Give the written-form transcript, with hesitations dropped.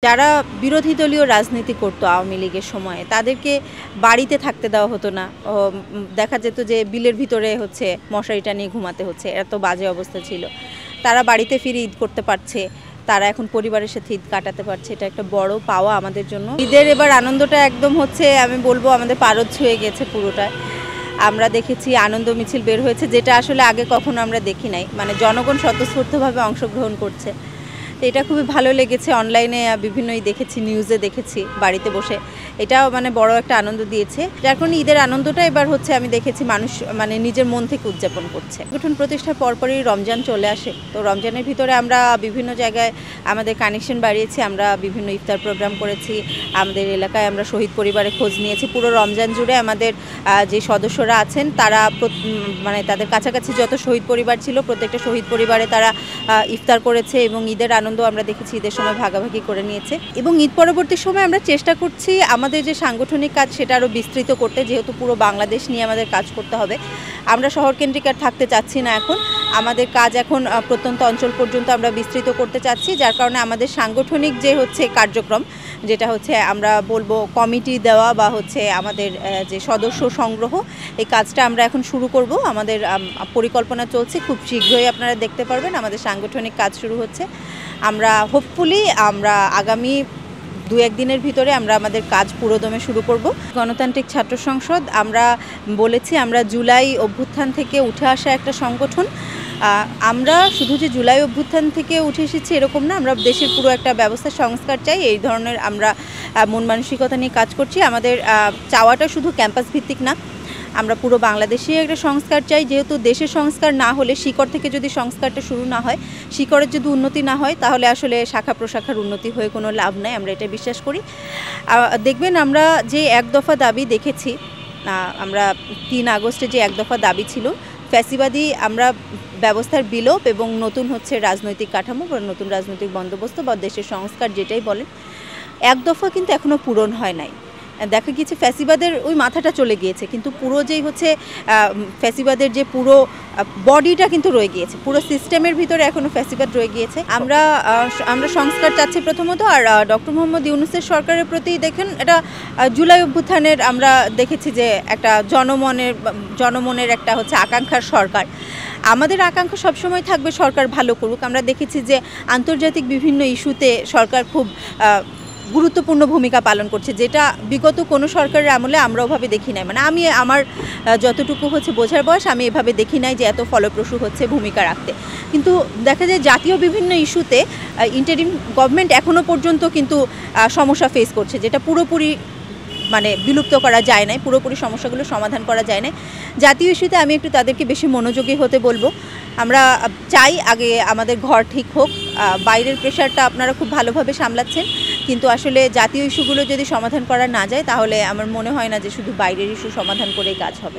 যারা বিরোধী দলীয় রাজনীতি করতো আওয়ামী লীগের সময়ে তাদেরকে বাড়িতে থাকতে দেওয়া হতো না। দেখা যেত যে বিলের ভিতরে মশারিটা নিয়ে ঘুমাতে হচ্ছে, এত বাজে অবস্থা ছিল। তারা বাড়িতে ফিরে ঈদ করতে পারছে, তারা এখন পরিবারের সাথে ঈদ কাটাতে পারছে, এটা একটা বড় পাওয়া আমাদের জন্য। ঈদের এবার আনন্দটা একদম আমি বলবো আমাদের পারদ ছুঁয়ে গেছে পুরোটা। আমরা দেখেছি আনন্দ মিছিল বের হয়েছে, যেটা আসলে আগে কখনো আমরা দেখি নাই। মানে জনগণ স্বতঃস্ফূর্তভাবে অংশগ্রহণ করছে, তো এটা খুবই ভালো লেগেছে। অনলাইনে বিভিন্নই দেখেছি, নিউজে দেখেছি, বাড়িতে বসে এটাও বড় একটা আনন্দ দিয়েছে। যার কারণে ঈদের আনন্দটা এবার আমি দেখেছি মানুষ নিজের মন থেকে উদযাপন করছে। সংগঠন প্রতিষ্ঠার পরপরই রমজান চলে আসে, তো রমজানের ভিতরে আমরা বিভিন্ন জায়গায় আমাদের কানেকশন বাড়িয়েছি। আমরা বিভিন্ন ইফতার প্রোগ্রাম করেছি, আমাদের এলাকায় আমরা শহীদ পরিবারে খোঁজ নিয়েছি। পুরো রমজান জুড়ে আমাদের যে সদস্যরা আছেন তারা তাদের কাছাকাছি যত শহীদ পরিবার ছিল প্রত্যেকটা শহীদ পরিবারে তারা ইফতার করেছে এবং ঈদের আনন্দ আমরা দেখেছি ঈদের সময় ভাগাভাগি করে নিয়েছে। এবং ঈদ পরবর্তী সময় আমরা চেষ্টা করছি আমাদের যে সাংগঠনিক কাজ সেটা আরও বিস্তৃত করতে, যেহেতু পুরো বাংলাদেশ নিয়ে আমাদের কাজ করতে হবে। আমরা শহরকেন্দ্রিক আর থাকতে চাচ্ছি না। এখন আমাদের কাজ প্রত্যন্ত অঞ্চল পর্যন্ত আমরা বিস্তৃত করতে চাচ্ছি, যার কারণে আমাদের সাংগঠনিক যে কার্যক্রম, যেটা আমরা বলবো কমিটি দেওয়া বা আমাদের যে সদস্য সংগ্রহ, এই কাজটা আমরা এখন শুরু করব। আমাদের পরিকল্পনা চলছে, খুব শীঘ্রই আপনারা দেখতে পারবেন আমাদের সাংগঠনিক কাজ শুরু হচ্ছে। আমরা হোপফুলি আগামী 2-1 দিনের ভিতরে আমরা আমাদের কাজ পুরোদমে শুরু করব। গণতান্ত্রিক ছাত্র সংসদ আমরা বলেছি আমরা জুলাই অভ্যুত্থান থেকে উঠে আসা একটা সংগঠন। আমরা শুধু যে জুলাই অভ্যুত্থান থেকে উঠে এসেছি এরকম না, আমরা দেশের পুরো একটা ব্যবস্থা সংস্কার চাই, এই ধরনের আমরা মন মানসিকতা নিয়ে কাজ করছি। আমাদের চাওয়াটা শুধু ক্যাম্পাস ভিত্তিক না, আমরা পুরো বাংলাদেশে একটা সংস্কার চাই। যেহেতু দেশের সংস্কার না হলে, শিকড় থেকে যদি সংস্কারটা শুরু না হয়, শিকড়ের যদি উন্নতি না হয়, তাহলে আসলে শাখা প্রশাখার উন্নতি হয়ে কোনো লাভ নাই, আমরা এটা বিশ্বাস করি। দেখবেন আমরা যে 1 দফা দাবি দেখেছি, আমরা 3 আগস্টে যে 1 দফা দাবি ছিল, ফ্যাসিবাদী আমরা ব্যবস্থার বিলোপ এবং নতুন রাজনৈতিক কাঠামো বা নতুন রাজনৈতিক বন্দোবস্ত বা দেশের সংস্কার যেটাই বলেন, 1 দফা কিন্তু এখনও পূরণ হয় নাই। দেখা গিয়েছে ফ্যাসিবাদের ওই মাথাটা চলে গিয়েছে, কিন্তু পুরো যেই ফ্যাসিবাদের যে পুরো বডিটা কিন্তু রয়ে গিয়েছে, পুরো সিস্টেমের ভিতরে এখনও ফ্যাসিবাদ রয়ে গিয়েছে। আমরা সংস্কার চাচ্ছি প্রথমত। আর ডক্টর মোহাম্মদ ইউনূসের সরকারের প্রতি দেখেন, এটা জুলাই অভ্যুত্থানের আমরা দেখেছি যে একটা জনমনের একটা আকাঙ্ক্ষার সরকার। আমাদের আকাঙ্ক্ষা সবসময় থাকবে সরকার ভালো করুক। আমরা দেখেছি যে আন্তর্জাতিক বিভিন্ন ইস্যুতে সরকার খুব গুরুত্বপূর্ণ ভূমিকা পালন করছে, যেটা বিগত কোনো সরকারের আমলে আমরা ওভাবে দেখি নাই। আমি আমার যতটুকু বোঝার বয়স, আমি এভাবে দেখি নাই যে এত ফলপ্রসূ ভূমিকা রাখতে। কিন্তু দেখা যায় জাতীয় বিভিন্ন ইস্যুতে ইন্টারিম গভর্নমেন্ট এখনও পর্যন্ত কিন্তু সমস্যা ফেস করছে, যেটা পুরোপুরি বিলুপ্ত করা যায় নাই, পুরোপুরি সমস্যাগুলো সমাধান করা যায় না। জাতীয় ইস্যুতে আমি একটু তাদেরকে বেশি মনোযোগী হতে বলবো। আমরা চাই আগে আমাদের ঘর ঠিক হোক। বাইরের প্রেশারটা আপনারা খুব ভালোভাবে সামলাচ্ছেন, কিন্তু আসলে জাতীয় ইস্যুগুলো যদি সমাধান করা না যায়, তাহলে আমার মনে হয় না যে শুধু বাইরের ইস্যু সমাধান করেই কাজ হবে।